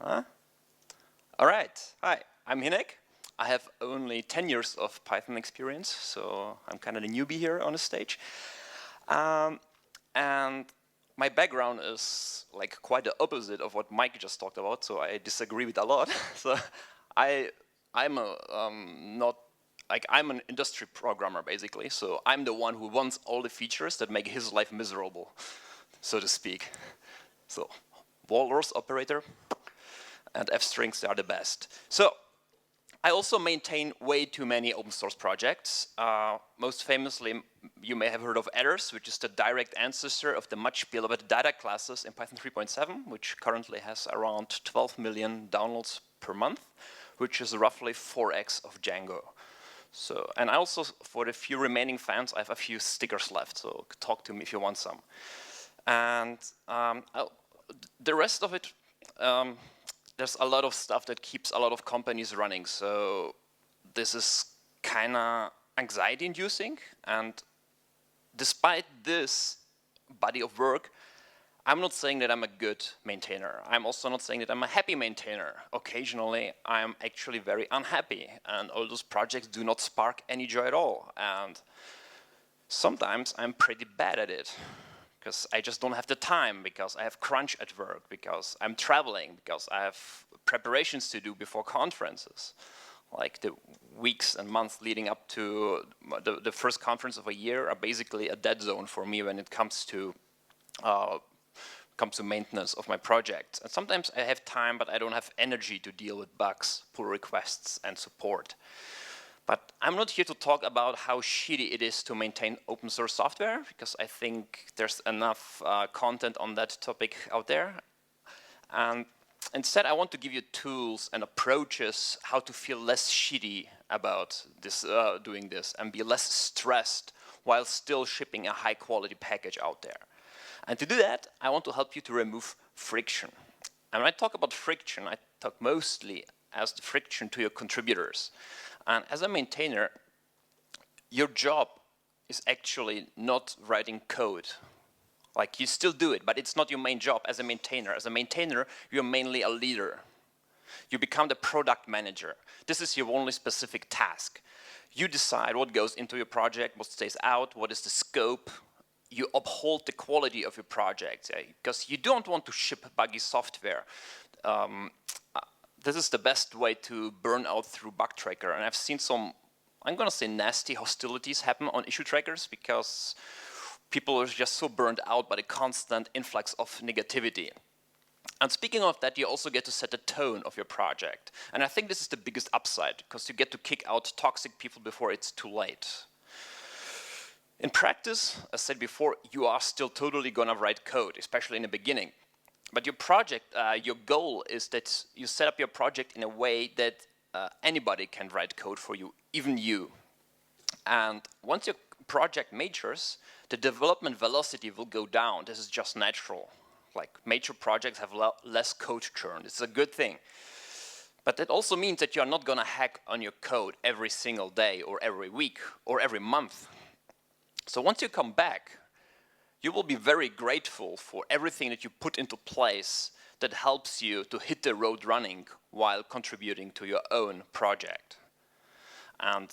Huh? All right. Hi, I'm Hynek. I have only 10 years of Python experience, so I'm kind of a newbie here on the stage. And my background is like quite the opposite of what Mike just talked about, so I disagree with a lot. So I'm an industry programmer basically, so I'm the one who wants all the features that make his life miserable, so to speak. So walrus operator and f-strings are the best. So I also maintain way too many open source projects. Most famously, you may have heard of Adders, which is the direct ancestor of the much beloved data classes in Python 3.7, which currently has around 12 million downloads per month, which is roughly 4x of Django. So, and I also, for the few remaining fans, I have a few stickers left, so talk to me if you want some. And the rest of it, there's a lot of stuff that keeps a lot of companies running, so this is kind of anxiety-inducing, and despite this body of work, I'm not saying that I'm a good maintainer. I'm also not saying that I'm a happy maintainer. Occasionally, I'm actually very unhappy, and all those projects do not spark any joy at all, and sometimes I'm pretty bad at it, because I just don't have the time, because I have crunch at work, because I'm traveling, because I have preparations to do before conferences. Like the weeks and months leading up to the first conference of a year are basically a dead zone for me when it comes to maintenance of my project. And sometimes I have time, but I don't have energy to deal with bugs, pull requests, and support. But I'm not here to talk about how shitty it is to maintain open source software, because I think there's enough content on that topic out there. And instead, I want to give you tools and approaches how to feel less shitty about this, doing this, and be less stressed while still shipping a high quality package out there. And to do that, I want to help you to remove friction. And when I talk about friction, I talk mostly as the friction to your contributors. And as a maintainer, your job is actually not writing code. Like, you still do it, but it's not your main job as a maintainer. As a maintainer, you're mainly a leader. You become the product manager. This is your only specific task. You decide what goes into your project, what stays out, what is the scope. You uphold the quality of your project, because you don't want to ship buggy software. This is the best way to burn out through bug tracker, and I've seen some, I'm going to say, nasty hostilities happen on issue trackers because people are just so burned out by the constant influx of negativity. And speaking of that, you also get to set the tone of your project, and I think this is the biggest upside, because you get to kick out toxic people before it's too late. In practice, as said before, you are still totally going to write code, especially in the beginning. But your project, your goal is that you set up your project in a way that anybody can write code for you, even you. And once your project matures, the development velocity will go down. This is just natural. Like, mature projects have less code churn. It's a good thing. But that also means that you're not going to hack on your code every single day or every week or every month. So once you come back, you will be very grateful for everything that you put into place that helps you to hit the road running while contributing to your own project. And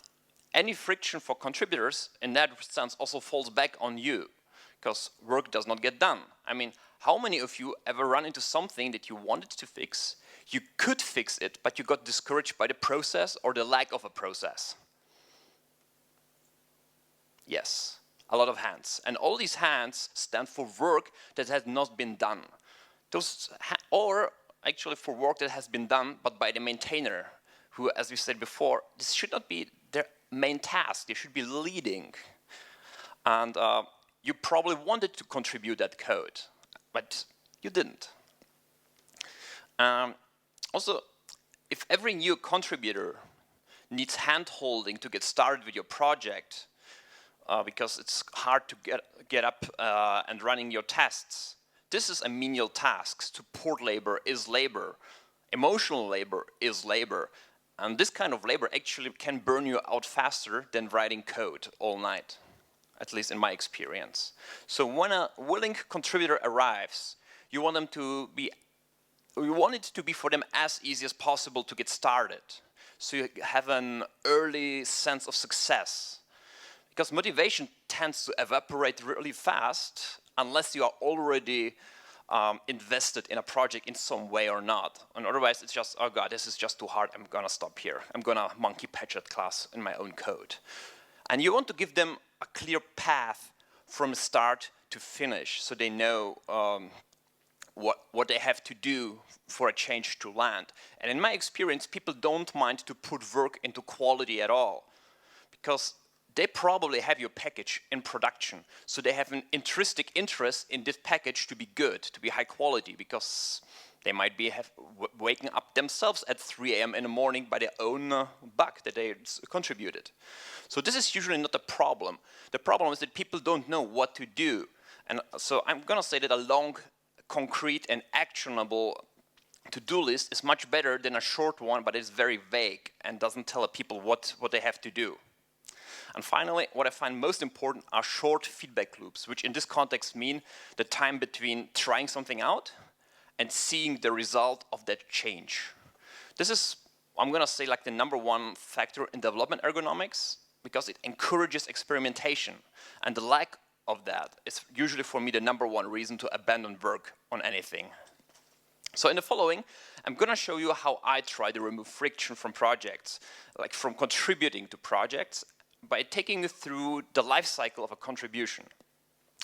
any friction for contributors in that sense also falls back on you, because work does not get done. I mean, how many of you ever run into something that you wanted to fix, you could fix it, but you got discouraged by the process or the lack of a process? Yes. A lot of hands. And all these hands stand for work that has not been done. Or actually for work that has been done, but by the maintainer, who, as we said before, this should not be their main task. They should be leading. And you probably wanted to contribute that code, but you didn't. Also, if every new contributor needs hand-holding to get started with your project, because it's hard to get up and running your tests. This is a menial task. Support labor is labor. Emotional labor is labor. And this kind of labor actually can burn you out faster than writing code all night, at least in my experience. So when a willing contributor arrives, you want them to be we want it to be for them as easy as possible to get started. So you have an early sense of success. Because motivation tends to evaporate really fast unless you are already invested in a project in some way or not. And otherwise it's just, oh god, this is just too hard, I'm gonna stop here. I'm gonna monkey patch that class in my own code. And you want to give them a clear path from start to finish so they know what they have to do for a change to land. And in my experience, people don't mind to put work into quality at all, because they probably have your package in production. So they have an intrinsic interest in this package to be good, to be high quality, because they might be waking up themselves at 3 a.m. in the morning by their own bug that they contributed. So this is usually not the problem. The problem is that people don't know what to do. And so I'm gonna say that a long, concrete and actionable to-do list is much better than a short one, but it's very vague and doesn't tell people what they have to do. And finally, what I find most important are short feedback loops, which in this context mean the time between trying something out and seeing the result of that change. This is, I'm gonna say, like the #1 factor in development ergonomics, because it encourages experimentation. And the lack of that is usually for me the #1 reason to abandon work on anything. So in the following, I'm gonna show you how I try to remove friction from projects, like from contributing to projects, by taking you through the life cycle of a contribution.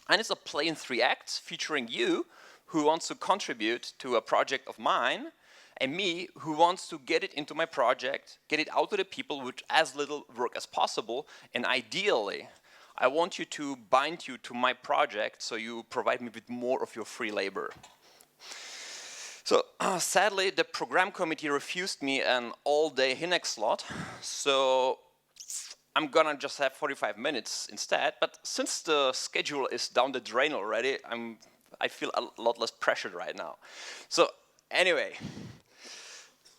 And it's a play in 3 acts featuring you, who wants to contribute to a project of mine, and me, who wants to get it into my project, get it out to the people with as little work as possible, and ideally, I want you to bind you to my project so you provide me with more of your free labor. So sadly, the program committee refused me an all-day Hynek slot, so I'm gonna just have 45 minutes instead, but since the schedule is down the drain already, I feel a lot less pressured right now. So anyway,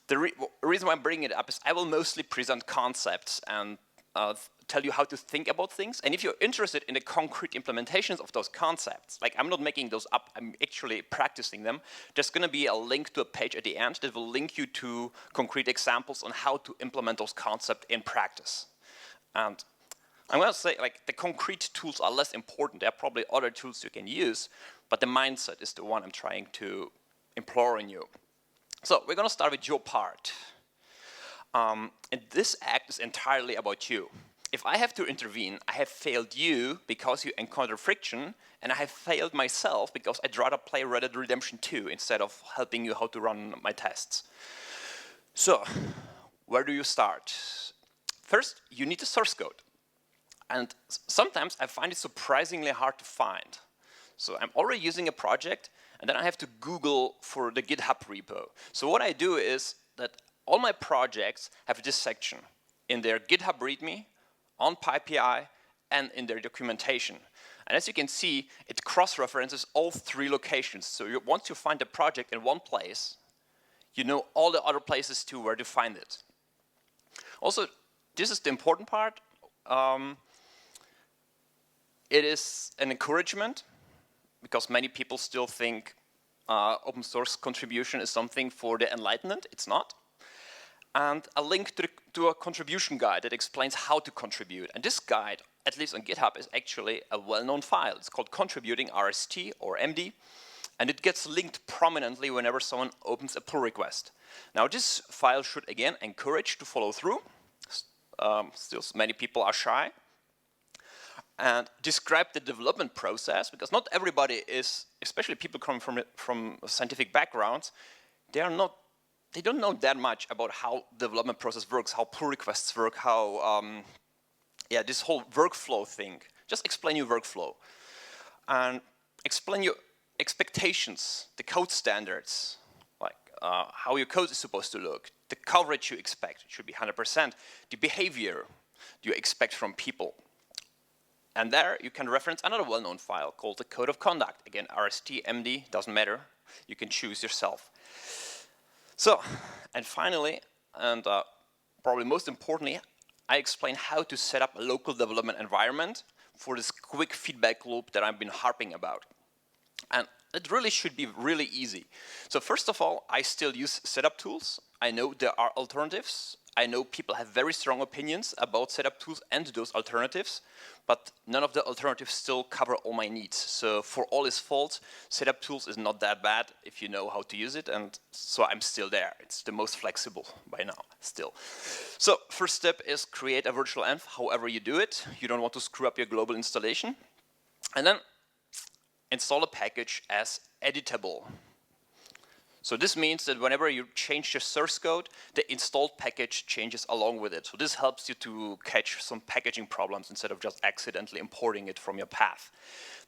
the reason why I'm bringing it up is I will mostly present concepts and tell you how to think about things. And if you're interested in the concrete implementations of those concepts, like I'm not making those up, I'm actually practicing them, there's gonna be a link to a page at the end that will link you to concrete examples on how to implement those concepts in practice. And I'm gonna say, like, the concrete tools are less important. There are probably other tools you can use, but the mindset is the one I'm trying to implore on you. So we're gonna start with your part. And this act is entirely about you. If I have to intervene, I have failed you because you encounter friction, and I have failed myself because I'd rather play Red Dead Redemption 2 instead of helping you how to run my tests. So, where do you start? First, you need the source code. And sometimes I find it surprisingly hard to find. So I'm already using a project, and then I have to Google for the GitHub repo. So what I do is that all my projects have this section in their GitHub README, on PyPI, and in their documentation. And as you can see, it cross-references all 3 locations. So once you find the project in one place, you know all the other places too where to find it. Also, this is the important part. It is an encouragement, because many people still think open source contribution is something for the enlightened. It's not. And a link to a contribution guide that explains how to contribute. And this guide, at least on GitHub, is actually a well-known file. It's called CONTRIBUTING.rst or MD, and it gets linked prominently whenever someone opens a pull request. Now this file should, again, encourage to follow through. Still, many people are shy. And describe the development process, because not everybody is, especially people coming from scientific backgrounds, they don't know that much about how development process works, how pull requests work, how, this whole workflow thing. Just explain your workflow. And explain your expectations, the code standards, like how your code is supposed to look, the coverage you expect, it should be 100%, the behavior you expect from people. And there you can reference another well-known file called the Code of Conduct. Again, RST.md, doesn't matter. You can choose yourself. So, and finally, and probably most importantly, I explain how to set up a local development environment for this quick feedback loop that I've been harping about. And it really should be really easy. So first of all, I still use setup tools. I know there are alternatives. I know people have very strong opinions about setup tools and those alternatives, but none of the alternatives still cover all my needs. So for all its faults, setup tools is not that bad if you know how to use it, and so I'm still there. It's the most flexible by now, still. So first step is create a virtual env, however you do it. You don't want to screw up your global installation. And then install a package as editable. So this means that whenever you change your source code, the installed package changes along with it. So this helps you to catch some packaging problems instead of just accidentally importing it from your path.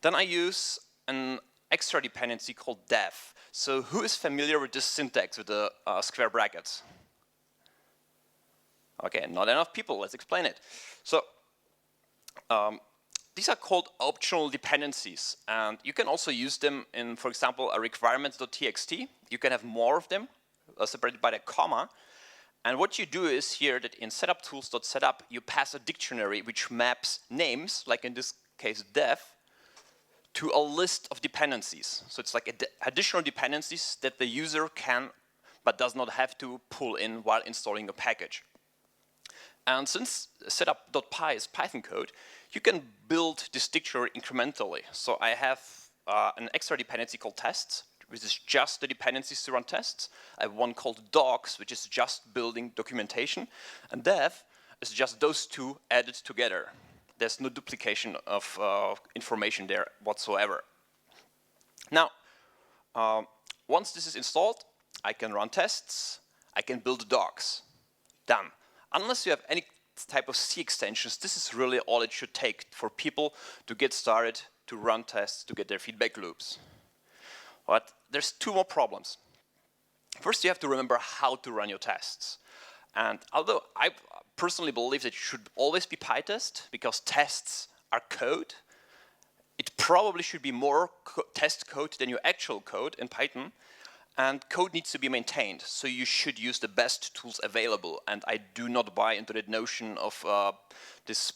Then I use an extra dependency called dev. So who is familiar with this syntax with the square brackets? Okay, not enough people, let's explain it. So these are called optional dependencies, and you can also use them in, for example, a requirements.txt. You can have more of them, separated by the comma. And what you do is here that in setuptools.setup, you pass a dictionary which maps names, like in this case dev, to a list of dependencies. So it's like additional dependencies that the user can, but does not have to pull in while installing a package. And since setup.py is Python code, you can build this dictionary incrementally. So I have an extra dependency called tests, which is just the dependencies to run tests. I have one called docs, which is just building documentation. And dev is just those two added together. There's no duplication of information there whatsoever. Now, once this is installed, I can run tests, I can build docs. Done. Unless you have any type of C extensions, this is really all it should take for people to get started, to run tests, to get their feedback loops. But there's two more problems. First, you have to remember how to run your tests. And although I personally believe that it should always be PyTest, because tests are code, it probably should be more test code than your actual code in Python. And code needs to be maintained, so you should use the best tools available. And I do not buy into that notion of this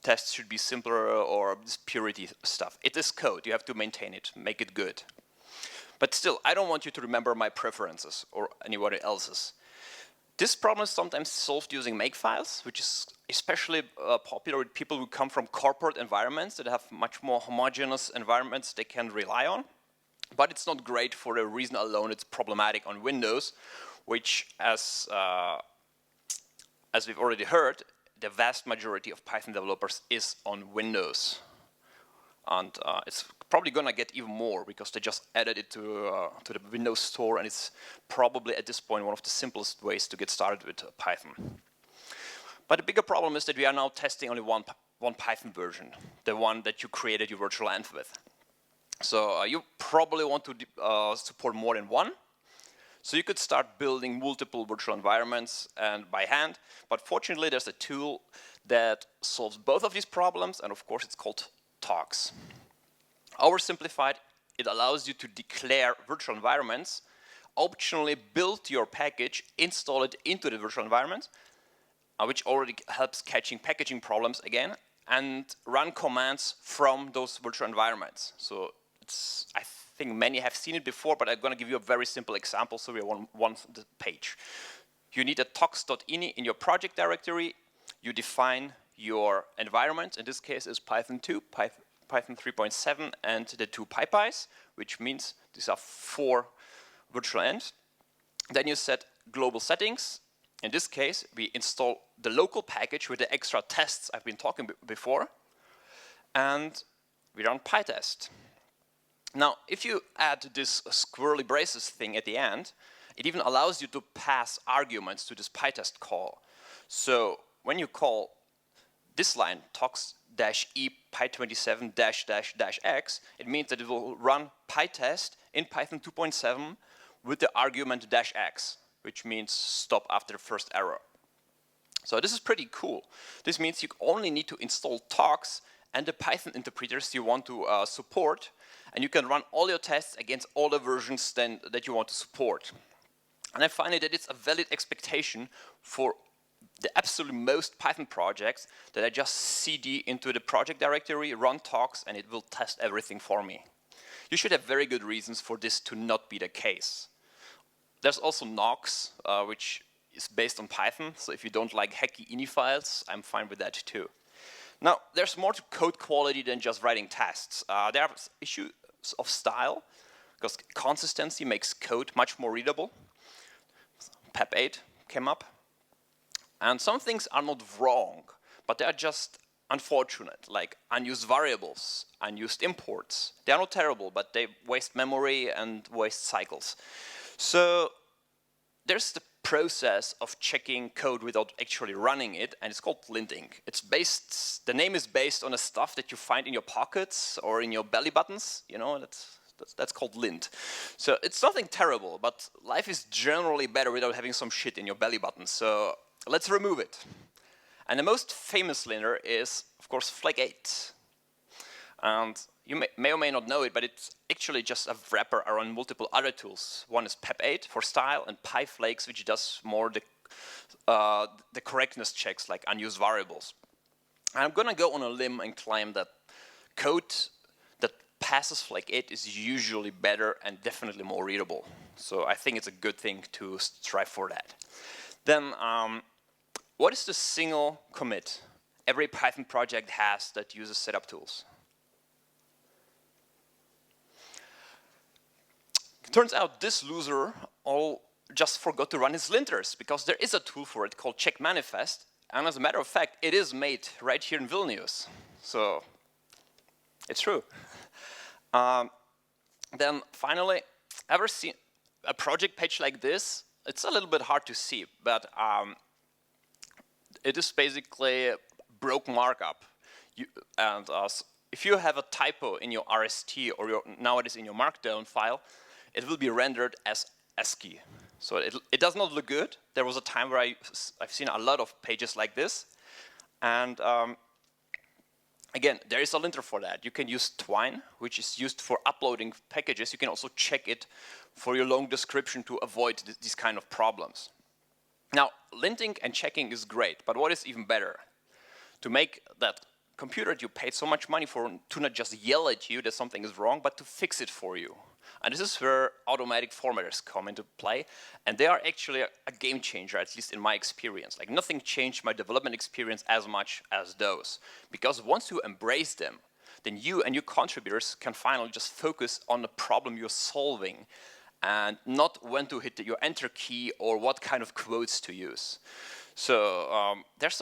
test should be simpler or this purity stuff. It is code, you have to maintain it, make it good. But still, I don't want you to remember my preferences or anybody else's. This problem is sometimes solved using makefiles, which is especially popular with people who come from corporate environments that have much more homogeneous environments they can rely on. But it's not great for the reason alone it's problematic on Windows, which, as we've already heard, the vast majority of Python developers is on Windows. And it's probably going to get even more because they just added it to the Windows Store, and it's probably at this point one of the simplest ways to get started with Python. But the bigger problem is that we are now testing only one Python version, the one that you created your virtual env with. So you probably want to support more than one. So you could start building multiple virtual environments and by hand. But fortunately, there's a tool that solves both of these problems. And of course, it's called talks. Oversimplified, it allows you to declare virtual environments, optionally build your package, install it into the virtual environment, which already helps catching packaging problems again, and run commands from those virtual environments. So I think many have seen it before, but I'm going to give you a very simple example so we're on one page. You need a tox.ini in your project directory. You define your environment. In this case, is Python 2, Python 3.7, and the 2 PyPys, which means these are 4 virtual envs. Then you set global settings. In this case, we install the local package with the extra tests I've been talking before, and we run PyTest. Now, if you add this squirrely braces thing at the end, it even allows you to pass arguments to this PyTest call. So when you call this line, tox-e py27-x, it means that it will run PyTest in Python 2.7 with the argument -x, which means stop after the first error. So this is pretty cool. This means you only need to install tox and the Python interpreters you want to support, and you can run all your tests against all the versions that you want to support. And I find that it's a valid expectation for the absolute most Python projects that I just cd into the project directory, run tox, and it will test everything for me. you should have very good reasons for this to not be the case. There's also Nox, which is based on Python, so if you don't like hacky ini files, I'm fine with that too. Now, there's more to code quality than just writing tests. There are issues of style, because consistency makes code much more readable. PEP8 came up. And some things are not wrong, but they are just unfortunate, like unused variables, unused imports. They are not terrible, but they waste memory and waste cycles. So there's the process of checking code without actually running it, and it's called linting. The name is based on the stuff that you find in your pockets or in your belly buttons, you know, that's called lint. So it's nothing terrible, but life is generally better without having some shit in your belly button, so let's remove it. And the most famous linter is, of course, Flake8. And you may or may not know it, but it's actually just a wrapper around multiple other tools. One is PEP8 for style, and PyFlakes, which does more the correctness checks, like unused variables. And I'm going to go on a limb and claim that code that passes Flake8 is usually better and definitely more readable. So I think it's a good thing to strive for that. Then, what is the single commit every Python project has that uses setup tools? It turns out this loser all just forgot to run his linters, because there is a tool for it called check manifest, and as a matter of fact, it is made right here in Vilnius. So it's true. Then finally, ever seen a project page like this? It's a little bit hard to see, but it is basically broke markup. If you have a typo in your RST or nowadays in your Markdown file, it will be rendered as ASCII. So it does not look good. There was a time where I've seen a lot of pages like this. And again, there is a linter for that. You can use Twine, which is used for uploading packages. You can also check it for your long description to avoid these kind of problems. Now, linting and checking is great, but what is even better? To make that computer you paid so much money for to not just yell at you that something is wrong, but to fix it for you. And this is where automatic formatters come into play, and they are actually a game changer, at least in my experience. Like, nothing changed my development experience as much as those. Because once you embrace them, then you and your contributors can finally just focus on the problem you're solving, and not when to hit your enter key or what kind of quotes to use. So there's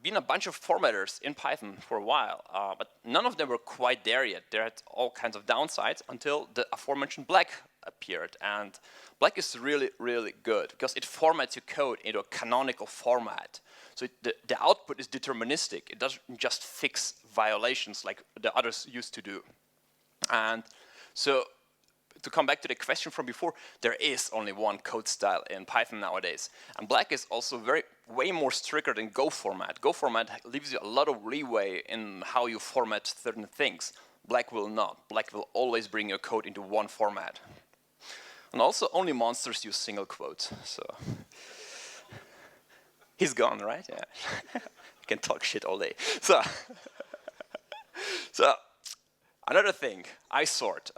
been a bunch of formatters in Python for a while, but none of them were quite there yet. They had all kinds of downsides until the aforementioned Black appeared. And Black is really, really good because it formats your code into a canonical format. So the output is deterministic. It doesn't just fix violations like the others used to do. And so, to come back to the question from before, there is only one code style in Python nowadays. And Black is also way more stricter than Go format. Go format leaves you a lot of leeway in how you format certain things. Black will not. Black will always bring your code into one format. And also, only monsters use single quotes. So he's gone, right? Yeah. You can talk shit all day. So another thing, isort.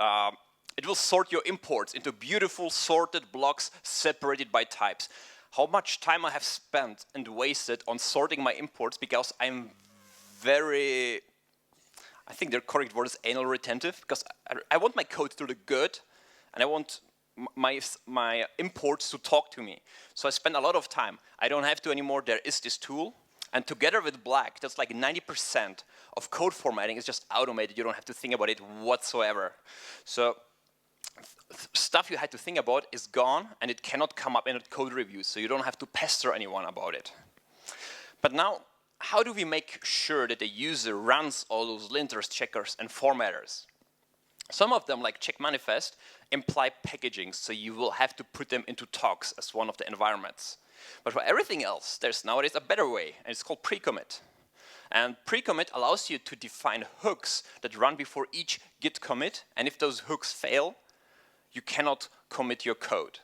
It will sort your imports into beautiful sorted blocks separated by types. How much time I have spent and wasted on sorting my imports because I'm I think the correct word is anal retentive, because I want my code to look good, and I want my imports to talk to me. So I spend a lot of time. I don't have to anymore. There is this tool. And together with Black, that's like 90% of code formatting is just automated. You don't have to think about it whatsoever. So stuff you had to think about is gone, and it cannot come up in a code review, so you don't have to pester anyone about it. But now, how do we make sure that the user runs all those linters, checkers, and formatters? Some of them, like check manifest, imply packaging, so you will have to put them into talks as one of the environments. But for everything else, there's nowadays a better way, and it's called pre-commit. And pre-commit allows you to define hooks that run before each git commit, and if those hooks fail, you cannot commit your code.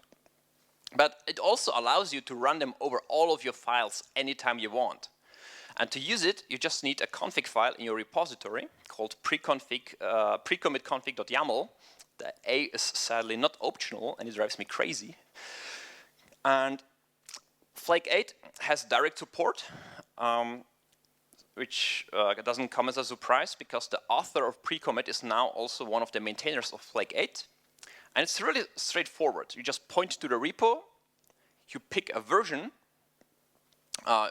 But it also allows you to run them over all of your files anytime you want. And to use it, you just need a config file in your repository called precommit config.yaml, The A is sadly not optional, and it drives me crazy. And Flake 8 has direct support, which doesn't come as a surprise because the author of pre-commit is now also one of the maintainers of Flake 8. And it's really straightforward. You just point to the repo, you pick a version,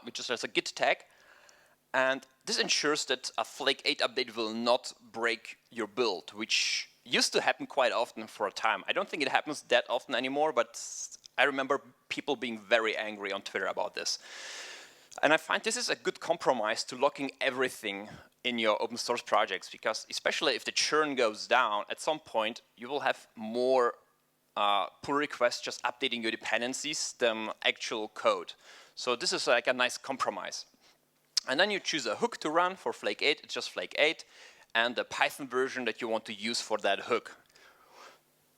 which is just a git tag, and this ensures that a Flake 8 update will not break your build, which used to happen quite often for a time. I don't think it happens that often anymore, but I remember people being very angry on Twitter about this. And I find this is a good compromise to locking everything in your open source projects, because especially if the churn goes down, at some point you will have more pull requests just updating your dependencies than actual code. So this is like a nice compromise. And then you choose a hook to run for Flake 8, it's just Flake 8, and the Python version that you want to use for that hook.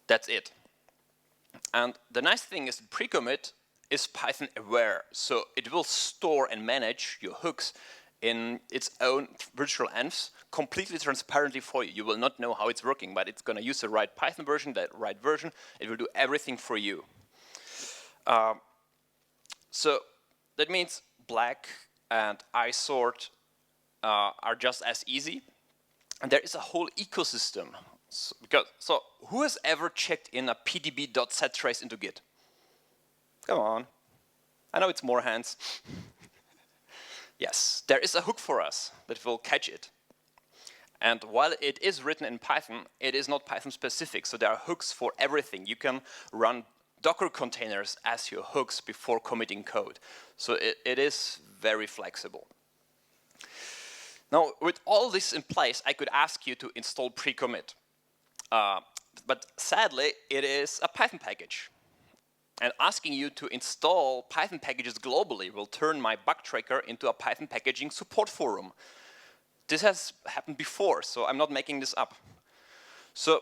That's it. And the nice thing is pre-commit is Python aware, so it will store and manage your hooks in its own virtual envs completely transparently for you. You will not know how it's working, but it's going to use the right Python version, that right version. It will do everything for you. So that means Black and isort are just as easy. And there is a whole ecosystem. So who has ever checked in a pdb.settrace into Git? Come on. I know it's more hands. Yes, there is a hook for us that will catch it. And while it is written in Python, it is not Python specific. So there are hooks for everything. You can run Docker containers as your hooks before committing code. So it is very flexible. Now, with all this in place, I could ask you to install pre-commit. But sadly, it is a Python package. And asking you to install Python packages globally will turn my bug tracker into a Python packaging support forum. This has happened before, so I'm not making this up. So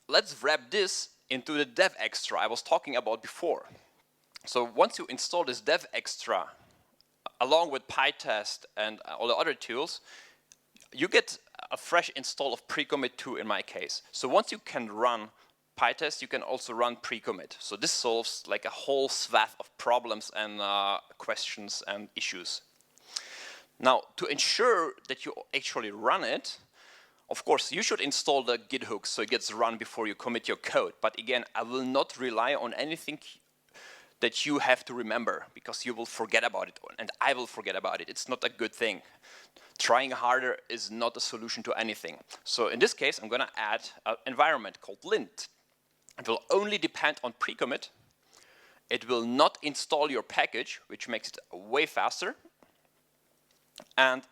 let's wrap this into the dev extra I was talking about before. So once you install this dev extra, along with PyTest and all the other tools, you get a fresh install of pre-commit 2 in my case. So once you can run PyTest, you can also run pre-commit. So this solves like a whole swath of problems and questions and issues. Now, to ensure that you actually run it, of course, you should install the Git hook so it gets run before you commit your code. But again, I will not rely on anything that you have to remember, because you will forget about it, and I will forget about it. It's not a good thing. Trying harder is not a solution to anything. So in this case, I'm going to add an environment called lint. It will only depend on pre-commit. It will not install your package, which makes it way faster. And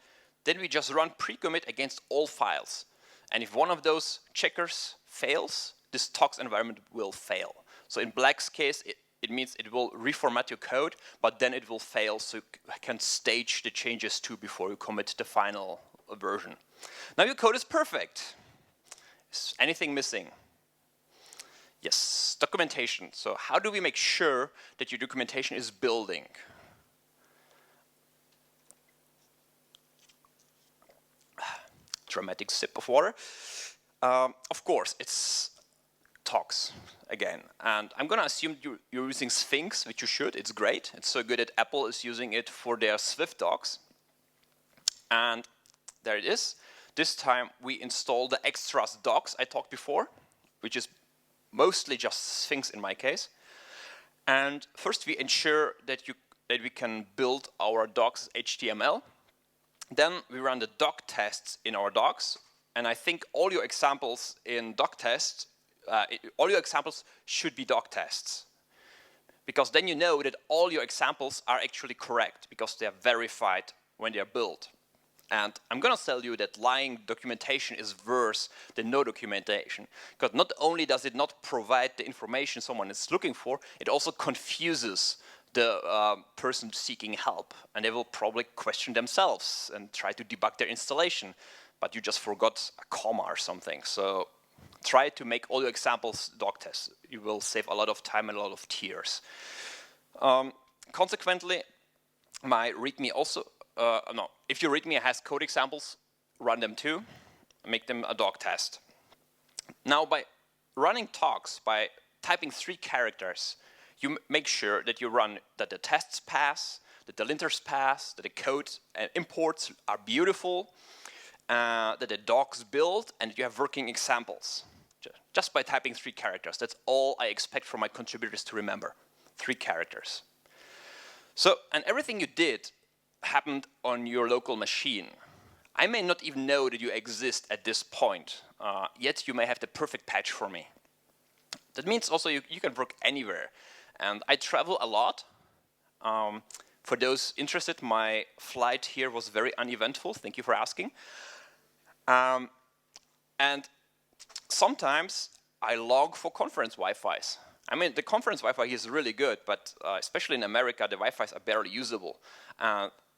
then we just run pre-commit against all files. And if one of those checkers fails, this tox environment will fail. So in Black's case, it means it will reformat your code, but then it will fail, so you can stage the changes too before you commit the final version. Now your code is perfect. Is anything missing? Yes, documentation. So how do we make sure that your documentation is building? Dramatic sip of water. Of course, it's tox again. And I'm going to assume you're using Sphinx, which you should. It's great. It's so good that Apple is using it for their Swift docs. And there it is. This time we install the extras docs I talked before, which is mostly just Sphinx in my case. And first we ensure that we can build our docs HTML. Then we run the doc tests in our docs. And I think all your examples in doc tests, all your examples should be doc tests. Because then you know that all your examples are actually correct, because they are verified when they are built. And I'm going to tell you that lying documentation is worse than no documentation. Because not only does it not provide the information someone is looking for, it also confuses the person seeking help. And they will probably question themselves and try to debug their installation. But you just forgot a comma or something. So try to make all your examples doc tests. You will save a lot of time and a lot of tears. Consequently, my README also, if your README has code examples, run them too, make them a doc test. Now, by running talks by typing 3 characters, you make sure that you run, that the tests pass, that the linters pass, that the code and imports are beautiful, that the docs build, and that you have working examples. Just by typing 3 characters. That's all I expect from my contributors to remember. 3 characters. So, and everything you did happened on your local machine. I may not even know that you exist at this point, yet you may have the perfect patch for me. That means also you can work anywhere. And I travel a lot. For those interested, my flight here was very uneventful. Thank you for asking. And sometimes I log for conference Wi-Fis. I mean, the conference Wi-Fi is really good, but especially in America, the Wi-Fis are barely usable.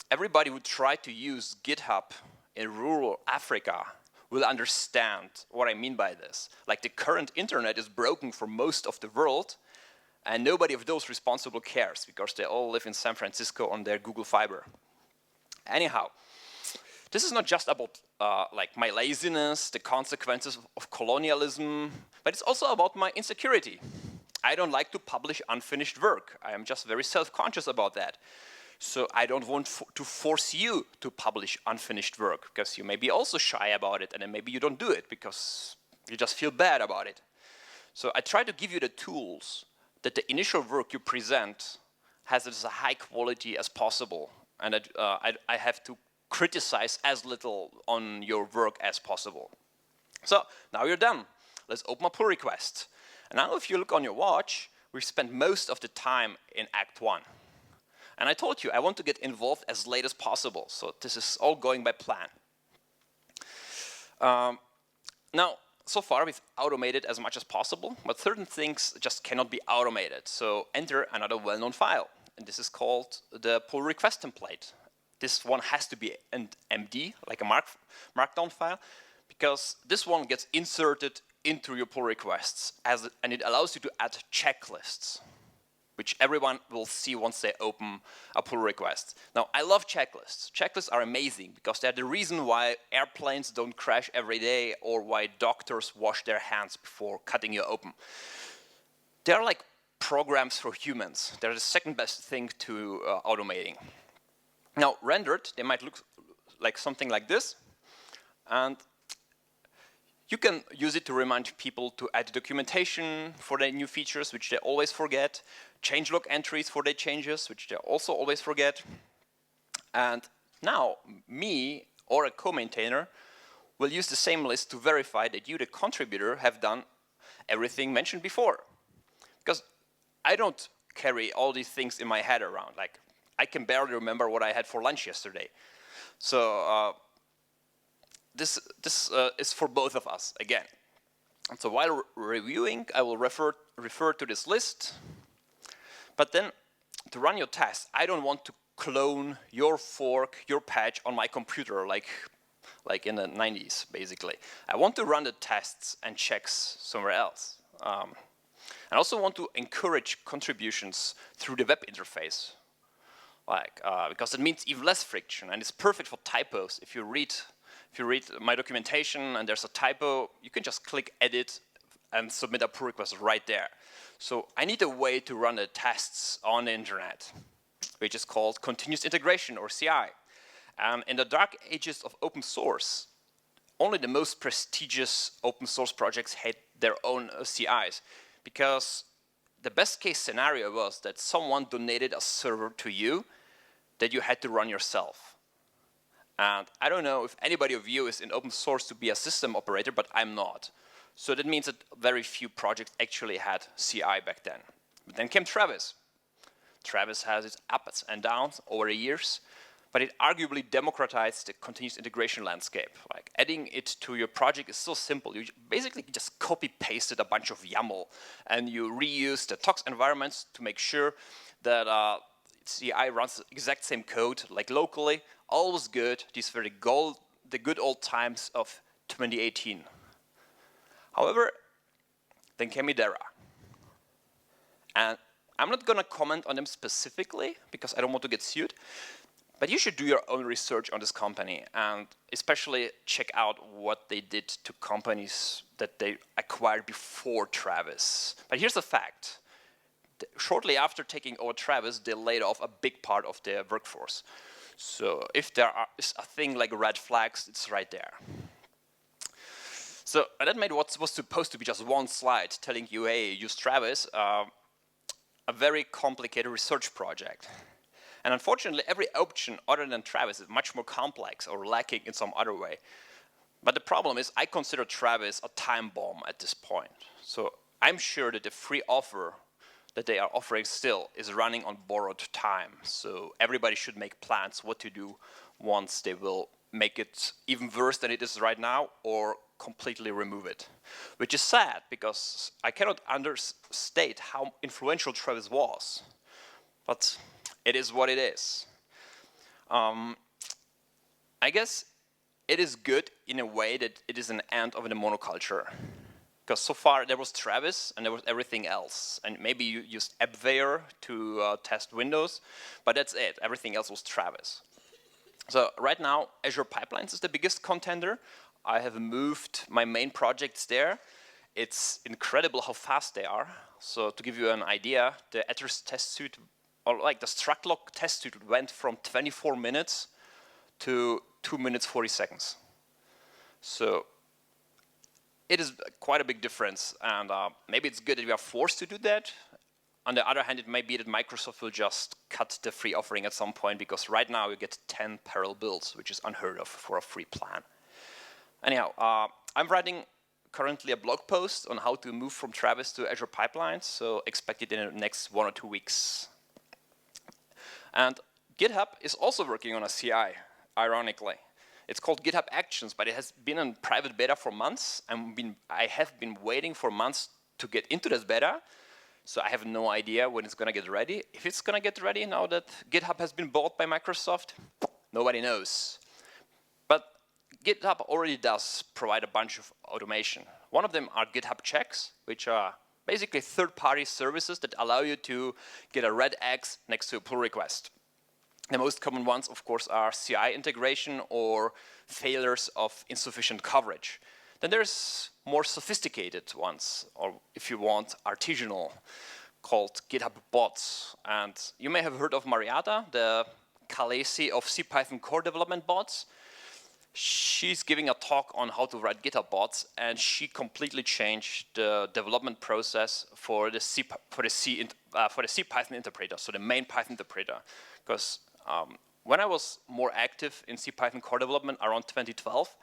Everybody who tried to use GitHub in rural Africa will understand what I mean by this. Like, the current internet is broken for most of the world, and nobody of those responsible cares, because they all live in San Francisco on their Google Fiber. Anyhow, this is not just about like my laziness, the consequences of colonialism, but it's also about my insecurity. I don't like to publish unfinished work. I am just very self-conscious about that. So I don't want to force you to publish unfinished work, because you may be also shy about it, and then maybe you don't do it because you just feel bad about it. So I try to give you the tools that the initial work you present has as a high quality as possible, and that I have to criticize as little on your work as possible. So now you're done. Let's open a pull request. And now if you look on your watch, we've spent most of the time in Act 1. And I told you I want to get involved as late as possible, so this is all going by plan. Now, so far we've automated as much as possible, but certain things just cannot be automated. So enter another well-known file, and this is called the pull request template. This one has to be an MD, like a markdown file, because this one gets inserted into your pull requests, and it allows you to add checklists, which everyone will see once they open a pull request. Now, I love checklists. Checklists are amazing because they're the reason why airplanes don't crash every day, or why doctors wash their hands before cutting you open. They're like programs for humans. They're the second best thing to automating. Now, rendered, they might look like something like this, and you can use it to remind people to add documentation for their new features, which they always forget, changelog entries for their changes, which they also always forget. And now, me or a co-maintainer will use the same list to verify that you, the contributor, have done everything mentioned before. Because I don't carry all these things in my head around. Like, I can barely remember what I had for lunch yesterday. So this is for both of us, again. And so while reviewing, I will refer to this list. But then, to run your test, I don't want to clone your fork, your patch on my computer, like in the 90s, basically. I want to run the tests and checks somewhere else. I also want to encourage contributions through the web interface, because it means even less friction, and it's perfect for typos. If you read my documentation and there's a typo, you can just click edit and submit a pull request right there. So I need a way to run the tests on the internet, which is called continuous integration, or CI. In the dark ages of open source, only the most prestigious open source projects had their own CIs, because the best case scenario was that someone donated a server to you that you had to run yourself. And I don't know if anybody of you is in open source to be a system operator, but I'm not. So that means that very few projects actually had CI back then. But then came Travis. Travis has its ups and downs over the years, but it arguably democratized the continuous integration landscape. Like, adding it to your project is so simple. You basically just copy-pasted a bunch of YAML, and you reuse the Tox environments to make sure that CI runs the exact same code, like locally. All was good. These were the good old times of 2018. However, then came Idera. And I'm not going to comment on them specifically, because I don't want to get sued. But you should do your own research on this company, and especially check out what they did to companies that they acquired before Travis. But here's the fact. Shortly after taking over Travis, they laid off a big part of their workforce. So if there is a thing like red flags, it's right there. So that made what was supposed to be just one slide telling you, hey, use Travis, a very complicated research project. And unfortunately, every option other than Travis is much more complex or lacking in some other way. But the problem is I consider Travis a time bomb at this point. So I'm sure that the free offer that they are offering still is running on borrowed time. So everybody should make plans what to do once they will make it even worse than it is right now or completely remove it. Which is sad because I cannot understate how influential Travis was. But it is what it is. I guess it is good in a way that it is an end of the monoculture. Because so far there was Travis and there was everything else. And maybe you used AppWare to test Windows, but that's it. Everything else was Travis. So right now, Azure Pipelines is the biggest contender. I have moved my main projects there. It's incredible how fast they are. So to give you an idea, the address test suite, or like the struct test suite went from 24 minutes to 2 minutes 40 seconds. So it is quite a big difference, and maybe it's good that we are forced to do that. On the other hand, it may be that Microsoft will just cut the free offering at some point, because right now you get 10 parallel builds, which is unheard of for a free plan. Anyhow, I'm writing currently a blog post on how to move from Travis to Azure Pipelines, so expect it in the next 1 or 2 weeks. And GitHub is also working on a CI, ironically. It's called GitHub Actions, but it has been in private beta for months, and I have been waiting for months to get into this beta, so I have no idea when it's going to get ready. If it's going to get ready now that GitHub has been bought by Microsoft, nobody knows. But GitHub already does provide a bunch of automation. One of them are GitHub checks, which are basically third-party services that allow you to get a red X next to a pull request. The most common ones, of course, are CI integration or failures of insufficient coverage. Then there's more sophisticated ones, or if you want, artisanal, called GitHub bots. And you may have heard of Marietta, the Khaleesi of CPython core development bots. She's giving a talk on how to write GitHub bots, and she completely changed the development process for the CPython interpreter, so the main Python interpreter. Because when I was more active in CPython core development around 2012,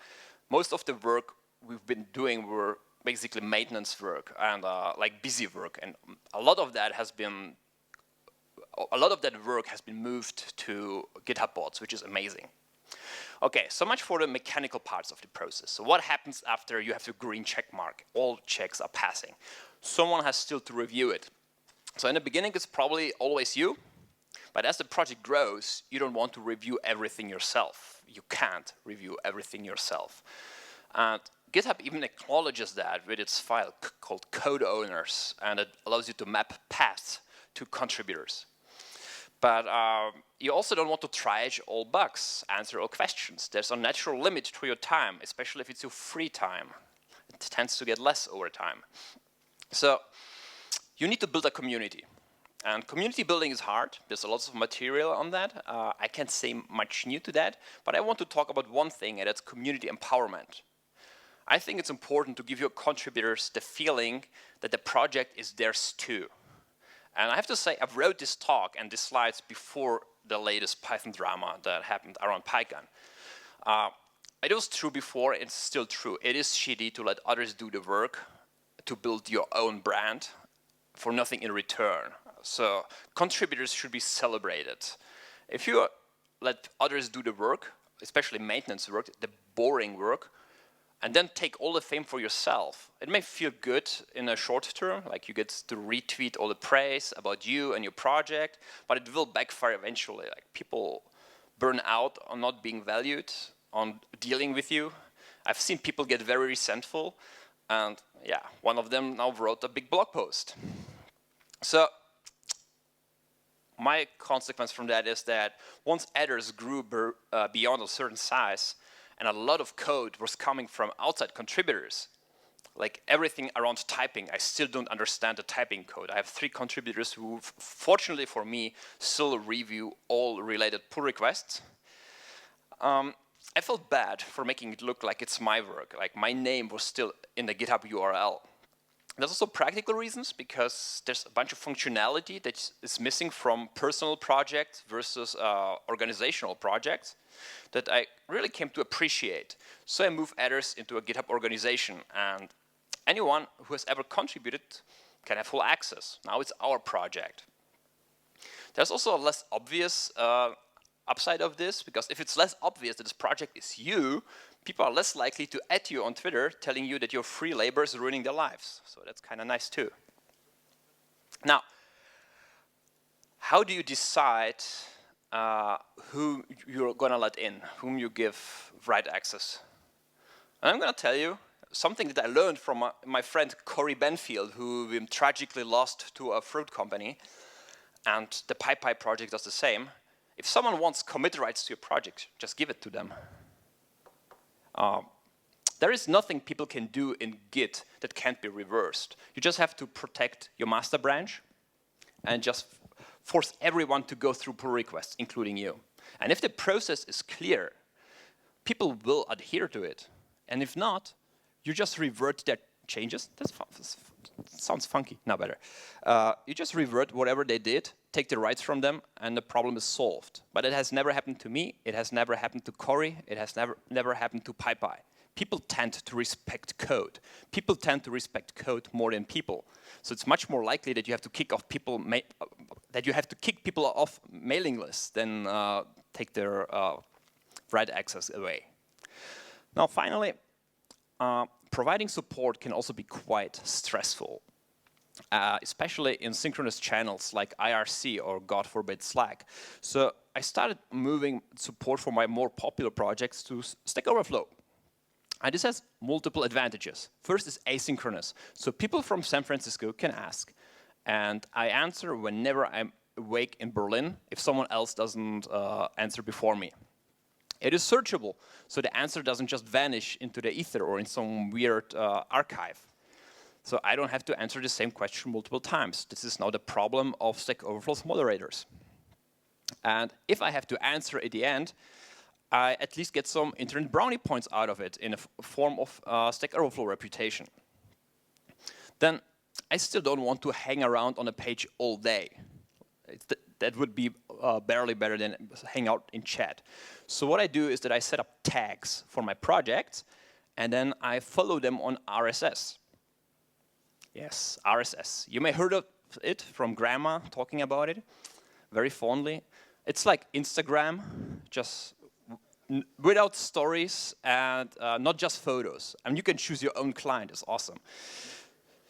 most of the work we've been doing were basically maintenance work and like busy work, and a lot of that work has been moved to GitHub bots, which is amazing. Okay, so much for the mechanical parts of the process. So what happens after you have the green check mark? All checks are passing. Someone has still to review it. So in the beginning, it's probably always you. But as the project grows, you don't want to review everything yourself. You can't review everything yourself. And GitHub even acknowledges that with its file called code owners, and it allows you to map paths to contributors. But you also don't want to triage all bugs, answer all questions. There's a natural limit to your time, especially if it's your free time. It tends to get less over time. So you need to build a community. And community building is hard. There's a lot of material on that. I can't say much new to that, but I want to talk about one thing, and that's community empowerment. I think it's important to give your contributors the feeling that the project is theirs too. And I have to say, I've wrote this talk and these slides before the latest Python drama that happened around PyCon. It was true before, it's still true. It is shitty to let others do the work, to build your own brand for nothing in return. So contributors should be celebrated. If you let others do the work, especially maintenance work, the boring work, and then take all the fame for yourself, it may feel good in a short term, like you get to retweet all the praise about you and your project, but it will backfire eventually. Like people burn out on not being valued, on dealing with you. I've seen people get very resentful, and yeah, one of them now wrote a big blog post. So my consequence from that is that once adders grew beyond a certain size, and a lot of code was coming from outside contributors, like everything around typing. I still don't understand the typing code. I have 3 contributors who, fortunately for me, still review all related pull requests. I felt bad for making it look like it's my work, like my name was still in the GitHub URL. There's also practical reasons, because there's a bunch of functionality that is missing from personal projects versus organizational projects that I really came to appreciate. So I moved others into a GitHub organization, and anyone who has ever contributed can have full access. Now it's our project. There's also a less obvious upside of this, because if it's less obvious that this project is you, people are less likely to add you on Twitter telling you that your free labor is ruining their lives. So that's kind of nice too. Now, how do you decide who you're going to let in, whom you give write access? And I'm going to tell you something that I learned from my friend Corey Benfield, who we tragically lost to a fruit company, and the PyPy project does the same. If someone wants commit rights to your project, just give it to them. There is nothing people can do in Git that can't be reversed. You just have to protect your master branch and just force everyone to go through pull requests, including you. And if the process is clear, people will adhere to it. And if not, you just revert their changes. That sounds funky, now better. You just revert whatever they did, take the rights from them, and the problem is solved. But it has never happened to me, it has never happened to Corey, it has never happened to PyPy. People tend to respect code. People tend to respect code more than people. So it's much more likely that you have to kick off people, off mailing lists than take their write access away. Now finally, providing support can also be quite stressful, especially in synchronous channels like IRC or, God forbid, Slack. So I started moving support for my more popular projects to Stack Overflow. And this has multiple advantages. First is asynchronous. So people from San Francisco can ask, and I answer whenever I'm awake in Berlin if someone else doesn't answer before me. It is searchable, so the answer doesn't just vanish into the ether or in some weird archive. So I don't have to answer the same question multiple times. This is now the problem of Stack Overflow's moderators. And if I have to answer at the end, I at least get some internet brownie points out of it in a form of Stack Overflow reputation. Then I still don't want to hang around on a page all day. That would be barely better than hang out in chat. So what I do is that I set up tags for my projects, and then I follow them on RSS. Yes, RSS. You may have heard of it from grandma talking about it very fondly. It's like Instagram, just without stories and not just photos. And you can choose your own client. It's awesome.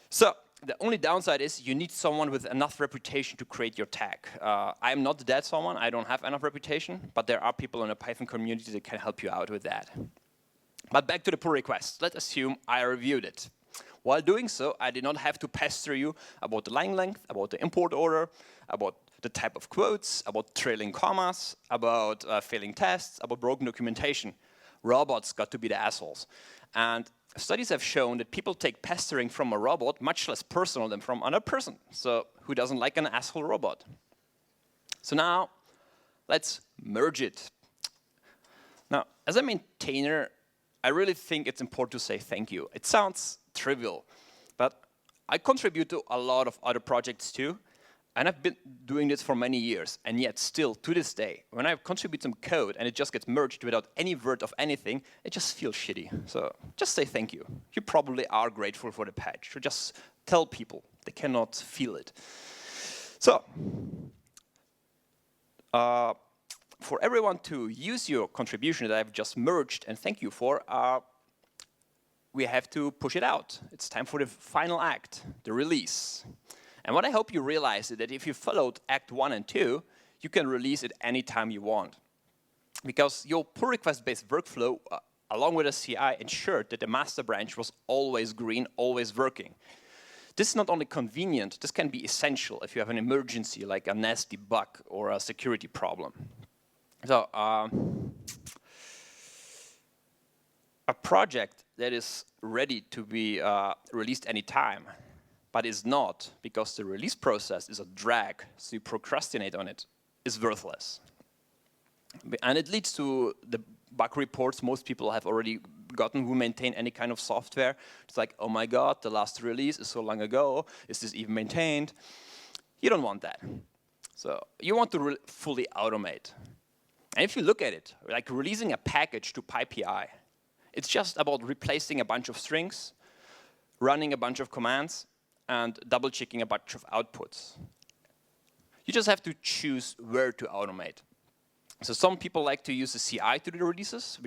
So the only downside is you need someone with enough reputation to create your tag. I'm not that someone. I don't have enough reputation, but there are people in the Python community that can help you out with that. But back to the pull request. Let's assume I reviewed it. While doing so, I did not have to pester you about the line length, about the import order, about the type of quotes, about trailing commas, about failing tests, about broken documentation. Robots got to be the assholes. And studies have shown that people take pestering from a robot much less personal than from another person. So who doesn't like an asshole robot? So now, let's merge it. Now, as a maintainer, I really think it's important to say thank you. It sounds trivial, but I contribute to a lot of other projects too, and I've been doing this for many years, and yet still, to this day, when I contribute some code and it just gets merged without any word of anything, it just feels shitty. So just say thank you. You probably are grateful for the patch, so just tell people. They cannot feel it. So, for everyone to use your contribution that I've just merged and thank you for, we have to push it out. It's time for the final act, the release. And what I hope you realize is that if you followed Act 1 and 2, you can release it anytime you want. Because your pull request-based workflow, along with a CI, ensured that the master branch was always green, always working. This is not only convenient, this can be essential if you have an emergency, like a nasty bug or a security problem. So, a project that is ready to be released anytime, but is not because the release process is a drag, so you procrastinate on it, is worthless. And it leads to the bug reports most people have already gotten who maintain any kind of software. It's like, oh my god, the last release is so long ago, is this even maintained? You don't want that. So you want to fully automate. And if you look at it, like releasing a package to PyPI, it's just about replacing a bunch of strings, running a bunch of commands, and double-checking a bunch of outputs. You just have to choose where to automate. So some people like to use the CI to do the releases,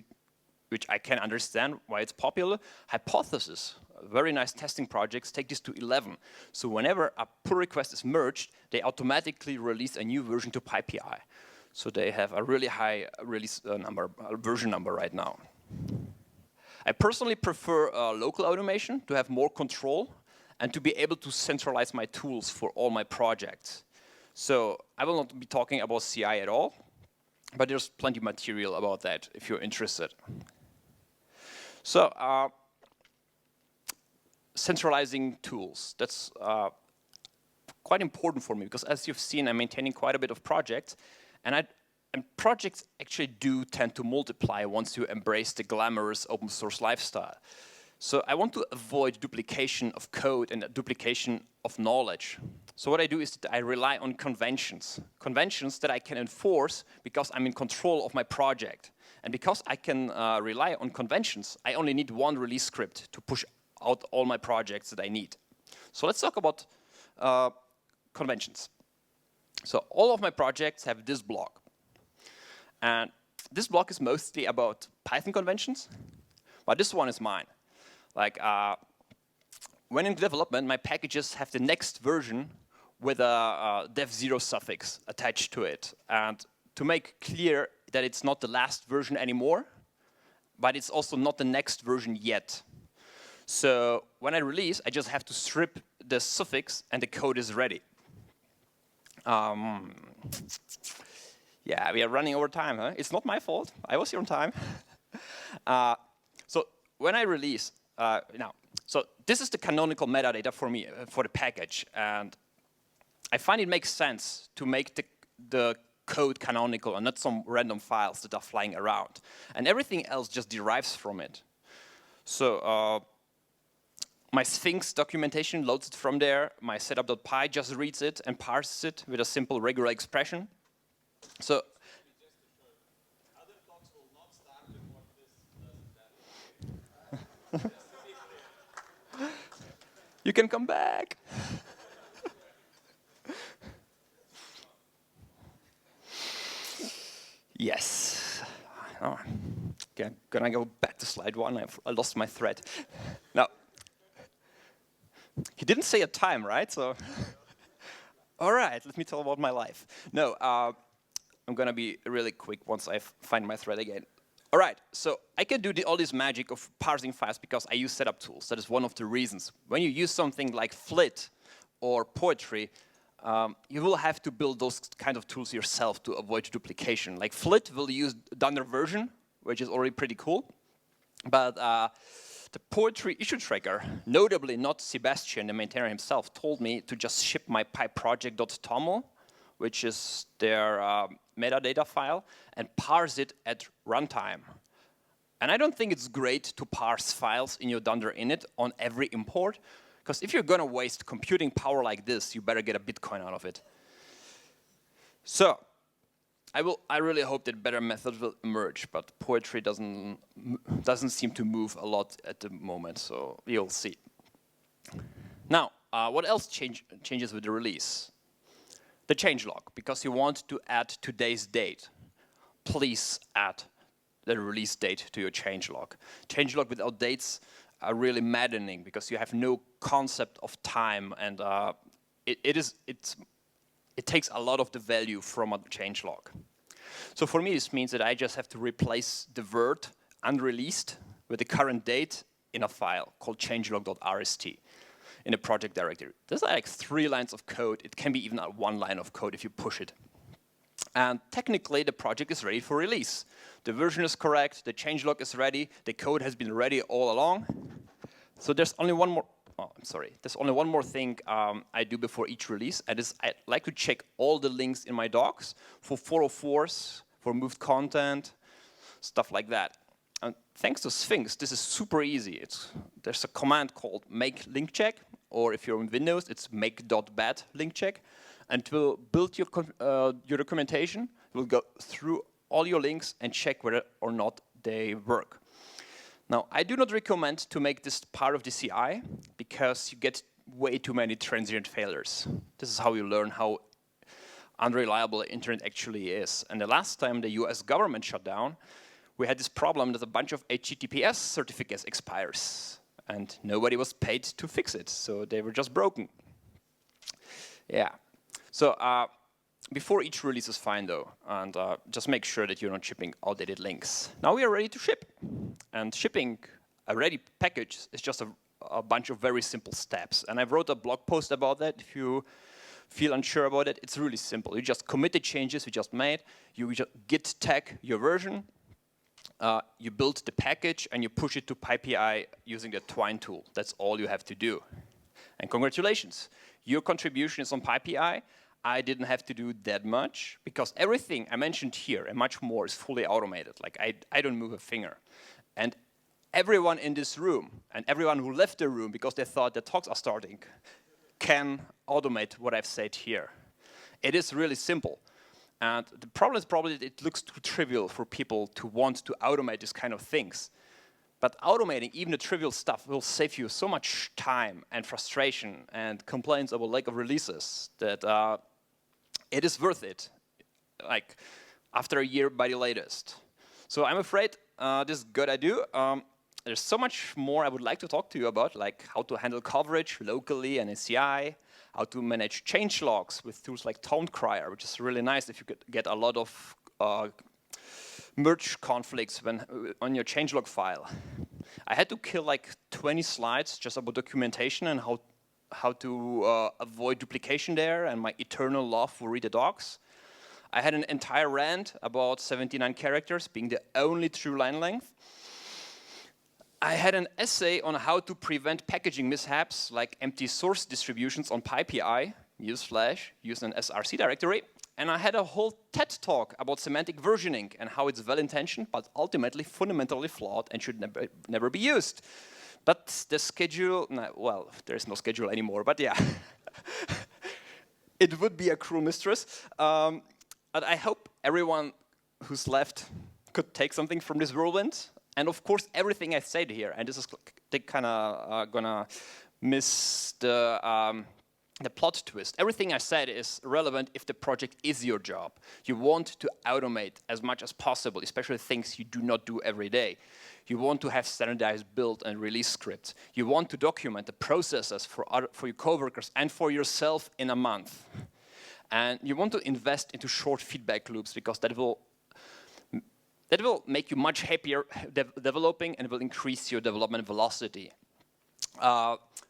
which I can understand why it's popular. Hypothesis, very nice testing projects, take this to 11. So whenever a pull request is merged, they automatically release a new version to PyPI. So they have a really high release version number right now. I personally prefer local automation to have more control and to be able to centralize my tools for all my projects. So I will not be talking about CI at all, but there's plenty of material about that if you're interested. So centralizing tools, that's quite important for me because as you've seen, I'm maintaining quite a bit of projects, and projects actually do tend to multiply once you embrace the glamorous open source lifestyle. So I want to avoid duplication of code and duplication of knowledge. So what I do is that I rely on conventions. Conventions that I can enforce because I'm in control of my project. And because I can rely on conventions, I only need one release script to push out all my projects that I need. So let's talk about conventions. So all of my projects have this block. And this block is mostly about Python conventions, but this one is mine. Like when in development, my packages have the next version with a dev0 suffix attached to it. And to make clear that it's not the last version anymore, but it's also not the next version yet. So when I release, I just have to strip the suffix and the code is ready. Yeah, we are running over time, huh? It's not my fault. I was here on time. So when I release, so this is the canonical metadata for me, for the package. And I find it makes sense to make the code canonical and not some random files that are flying around. And everything else just derives from it. So my Sphinx documentation loads it from there. My setup.py just reads it and parses it with a simple regular expression. So other talks will not start before this doesn't happen. You can come back. Yes. Oh. Okay, gonna go back to slide one. I lost my thread. Now, he didn't say a time, right? So, all right. Let me tell about my life. No, I'm gonna be really quick once I find my thread again. All right. So I can do all this magic of parsing files because I use setup tools. That is one of the reasons. When you use something like Flit or Poetry, you will have to build those kind of tools yourself to avoid duplication. Like Flit will use Dunder version, which is already pretty cool. But the Poetry issue tracker, notably not Sebastian, the maintainer himself, told me to just ship my pyproject.toml, which is their metadata file, and parse it at runtime. And I don't think it's great to parse files in your Dunder init on every import, because if you're going to waste computing power like this, you better get a Bitcoin out of it. So I really hope that better methods will emerge, but Poetry doesn't seem to move a lot at the moment, so you'll see. Now, what else changes with the release? The changelog, because you want to add today's date. Please add the release date to your changelog. Changelog without dates are really maddening because you have no concept of time, and it takes a lot of the value from a changelog. So for me, this means that I just have to replace the word unreleased with the current date in a file called changelog.rst in a project directory. There's like 3 lines of code. It can be even 1 line of code if you push it. And technically, the project is ready for release. The version is correct, the changelog is ready, the code has been ready all along. So there's only one more, there's only one more thing I do before each release, and I like to check all the links in my docs for 404s, for moved content, stuff like that. And thanks to Sphinx, this is super easy. There's a command called make link check, or if you're in Windows, it's make.bat link check, and it will build your documentation. It will go through all your links and check whether or not they work. Now, I do not recommend to make this part of the CI, because you get way too many transient failures. This is how you learn how unreliable the internet actually is. And the last time the US government shut down, we had this problem that a bunch of HTTPS certificates expires, and nobody was paid to fix it, so they were just broken. Yeah. So before each release is fine, though, and just make sure that you're not shipping outdated links. Now we are ready to ship, and shipping a ready package is just a bunch of very simple steps. And I wrote a blog post about that. If you feel unsure about it, it's really simple. You just commit the changes you just made. You just git tag your version. You build the package and you push it to PyPI using the twine tool. That's all you have to do. And congratulations, your contribution is on PyPI. I didn't have to do that much because everything I mentioned here and much more is fully automated. Like I don't move a finger. And everyone in this room and everyone who left the room because they thought the talks are starting can automate what I've said here. It is really simple. And the problem is probably that it looks too trivial for people to want to automate these kind of things. But automating even the trivial stuff will save you so much time and frustration and complaints about lack of releases that it is worth it, like after a year by the latest. So I'm afraid this is good I do. There's so much more I would like to talk to you about, like how to handle coverage locally and in CI, how to manage change logs with tools like ToneCryer, which is really nice if you could get a lot of merge conflicts on your changelog file. I had to kill like 20 slides just about documentation and how to avoid duplication there and my eternal love for read the docs. I had an entire rant about 79 characters being the only true line length. I had an essay on how to prevent packaging mishaps like empty source distributions on PyPI, newsflash, use an src directory. And I had a whole TED talk about semantic versioning and how it's well-intentioned, but ultimately fundamentally flawed and should never be used. But the schedule, well, there is no schedule anymore, but yeah. It would be a cruel mistress. But I hope everyone who's left could take something from this whirlwind. And of course, everything I said here, and this is kind of gonna miss the plot twist. Everything I said is relevant if the project is your job. You want to automate as much as possible, especially things you do not do every day. You want to have standardized build and release scripts. You want to document the processes for your coworkers and for yourself in a month. And you want to invest into short feedback loops because that will make you much happier developing and will increase your development velocity.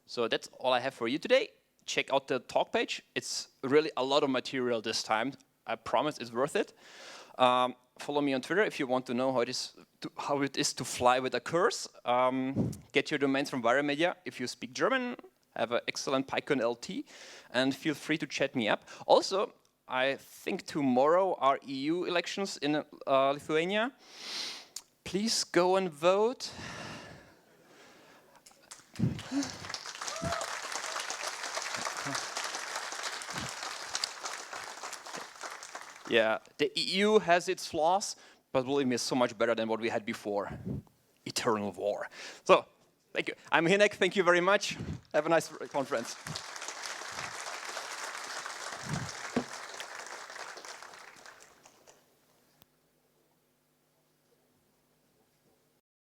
So that's all I have for you today. Check out the talk page. It's really a lot of material this time. I promise it's worth it. Follow me on Twitter if you want to know how it is to fly with a curse. Get your domains from Wiremedia. If you speak German, have an excellent PyCon LT, and feel free to chat me up. Also, I think tomorrow are EU elections in Lithuania. Please go and vote. Yeah, the EU has its flaws, but believe me, it's so much better than what we had before. Eternal war. So, thank you. I'm Hynek, thank you very much. Have a nice conference.